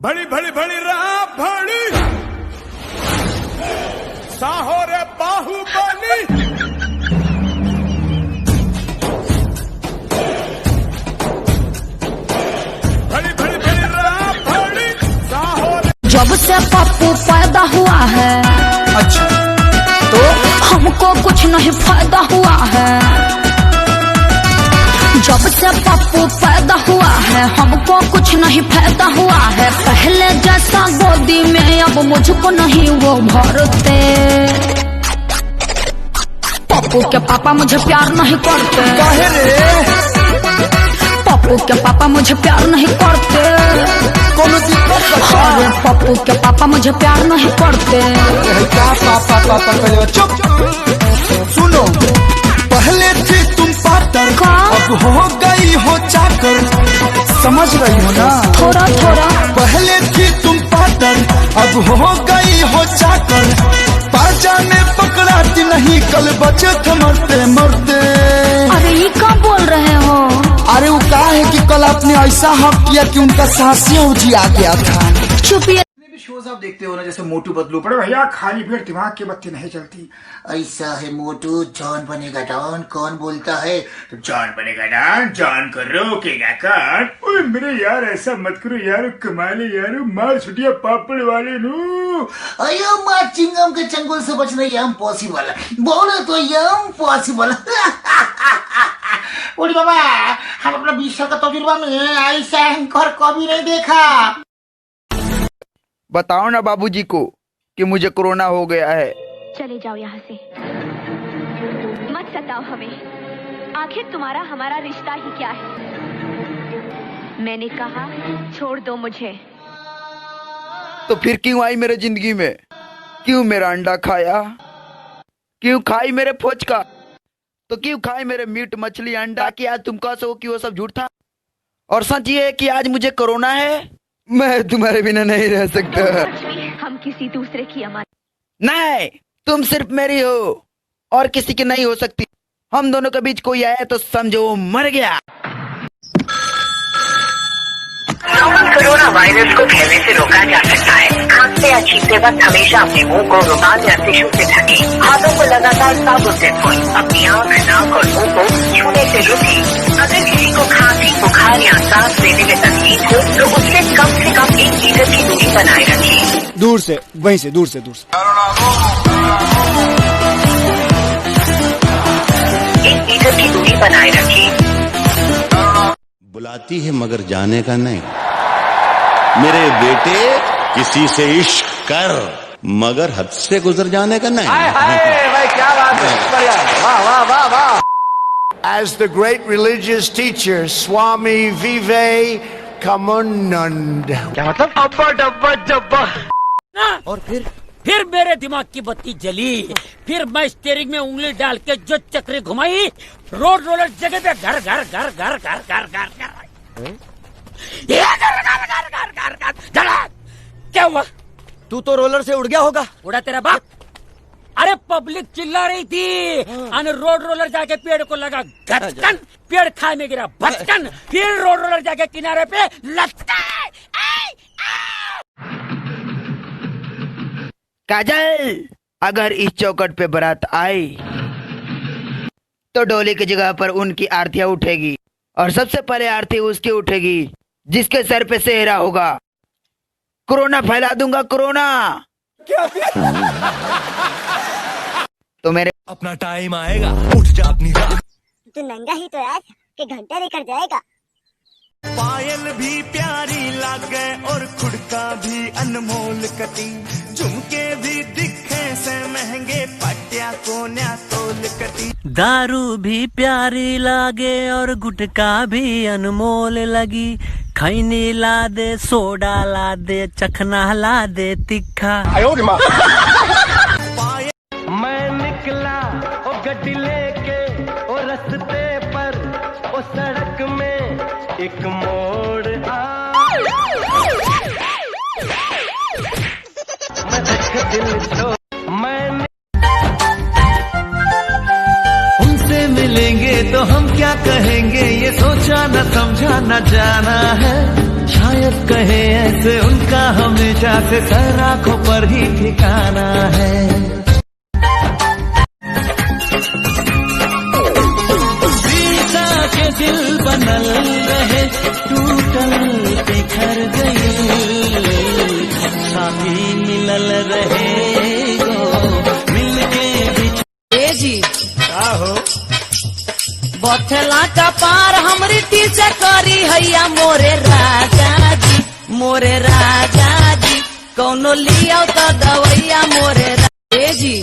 भड़ी भड़ी भड़ी रहा भड़ी साहो रे बाहुबली भड़ी भड़ी भड़ी रहा भड़ी साहो रे। जब से पप्पू पैदा हुआ है, अच्छा तो हमको कुछ नहीं फायदा हुआ है। जब से पप्पू पैदा हुआ है, हमको कुछ नहीं फायदा हुआ है। पहले जैसा गोदी में अब मुझको नहीं वो भरते। पप्पू के पापा मुझे प्यार नहीं करते। काहे रे? पप्पू के पापा मुझे प्यार नहीं करते। कोनो दिक्कत बता? अरे पप्पू के पापा मुझे प्यार नहीं करते। क्या पापा पापा करेगा? चुप सुनो, पहले थी तुम पातर, अब हो गई हो चाकर। समझ रही हो ना? थोड़ा थोड़ा। पहले थी तुम पातर, अब हो गई हो चाकर। पाजा में पकड़ाती नहीं, कल बचे थे मरते मरते। अरे ये क्या बोल रहे हो? अरे वो कहा है कि कल आपने ऐसा हक किया कि उनका सांसियां उजिया गया था। चुपिए। शोज आप देखते हो ना, जैसे मोटू पतलू, पर भैया खाली पेट दिमाग की बत्ती नहीं चलती। ऐसा है मोटू, जॉन बनेगा डॉन। कौन बोलता है? तो जॉन बनेगा डॉन, जॉन को रोकेगा कौन? ओए मेरे यार ऐसा मत करो यार, कमाले यार, मार छुटिया पापड़ वाले नु। अयो माँ चिंगम के चंगुल से बचना यम पॉसिबल, बोले तो यम पॉसिबल। ओडी बाबा, हम अपना 20 साल का तजुर्बा में ऐसा एंकर कभी नहीं देखा। बताओ ना बाबूजी को कि मुझे कोरोना हो गया है। चले जाओ यहाँ से, मत सताओ हमें। आखिर तुम्हारा हमारा रिश्ता ही क्या है? मैंने कहा छोड़ दो मुझे। तो फिर क्यों आई मेरे जिंदगी में? क्यों मेरा अंडा खाया? क्यों खाई मेरे फोचका? तो क्यों खाई मेरे मीट मछली अंडा? कि आज तुम कह सको कि वो सब झूठ था? और सच ये है कि आज मुझे कोरोना है। मैं तुम्हारे बिना नहीं रह सकता। हम किसी दूसरे की अमानत नहीं, तुम सिर्फ मेरी हो और किसी की नहीं हो सकती। हम दोनों के बीच कोई आया तो समझो वो मर गया। कोरोना वायरस को फैलने से रोका जा सकता है। खांसते या छींकते वक्त हमेशा अपने मुंह को रुमाल या टिश्यू से ढकें। हाथों को लगातार साबुन से धोएं। अपनी आँख, नाक और मुंह को छूने से रोकें। अगर किसी को खांसी, बुखार या सांस लेने में तकलीफ हो तो उससे कम 1 मीटर की दूरी बनाए रखें। दूर से, वहीं से, दूर से, दूर से। 1 मीटर की दूरी बनाए रखें। बुलाती है मगर जाने का नहीं। मेरे बेटे किसी से इश्क कर, मगर हद से गुजर जाने का नहीं। भाई क्या बात है, वाह वाह वाह वाह। As the great religious teacher Swami Vivekananda। क्या मतलब? अब्बा डब्बा जब्बा। और फिर मेरे दिमाग की बत्ती जली। फिर मैं स्टीयरिंग में उंगली डाल के जो चक्री घुमाई, रोड रोलर जगह पे घर घर घर घर घर घर घर घर। क्या हुआ? तू तो रोलर से उड़ गया होगा। उड़ा तेरा बाप। अरे पब्लिक चिल्ला रही थी, और रोड रोलर जाके पेड़ को लगा घचकन, पेड़ खाए में गिरा भचकन, फिर रोड रोलर जाके किनारे पे लटका। काजल, अगर इस चौखट पे बारात आई तो डोली की जगह पर उनकी आरतियां उठेगी, और सबसे पहले आरती उसकी उठेगी जिसके सर पे सेहरा होगा। कोरोना फैला दूंगा, कोरोना। तो मेरे अपना टाइम आएगा, उठ जा अपनी राह। तू नंगा ही तो यार कि घंटा लेकर जाएगा। पायल भी प्यारी लागे और खुड़का भी अनमोल कटी, झुमके भी दिखे से महंगे, पटिया को न्या तोल कटी। दारू भी प्यारी लागे और गुटका भी अनमोल लगी। खैनी ला दे, सोडा ला दे, चखना ला दे तीखा। मैं निकला ओ गड्डी लेके ओ रस्ते पर ओ सड़क में एक मोड़ उनसे मिलेंगे तो हम क्या कहेंगे, ये सोचा न समझा न जाना है। शायद कहे ऐसे उनका हमेशा से सर आंखों पर ही ठिकाना है। सीता के दिल बनल रहे टूटल बिखर गई, साथी मिलल रहे गो मिलके बिछड़ जी का हो बथला का पार हमरी टीचर करी हैया मोरे राजा जी कौनो लिया तो दवैया मोरे जी।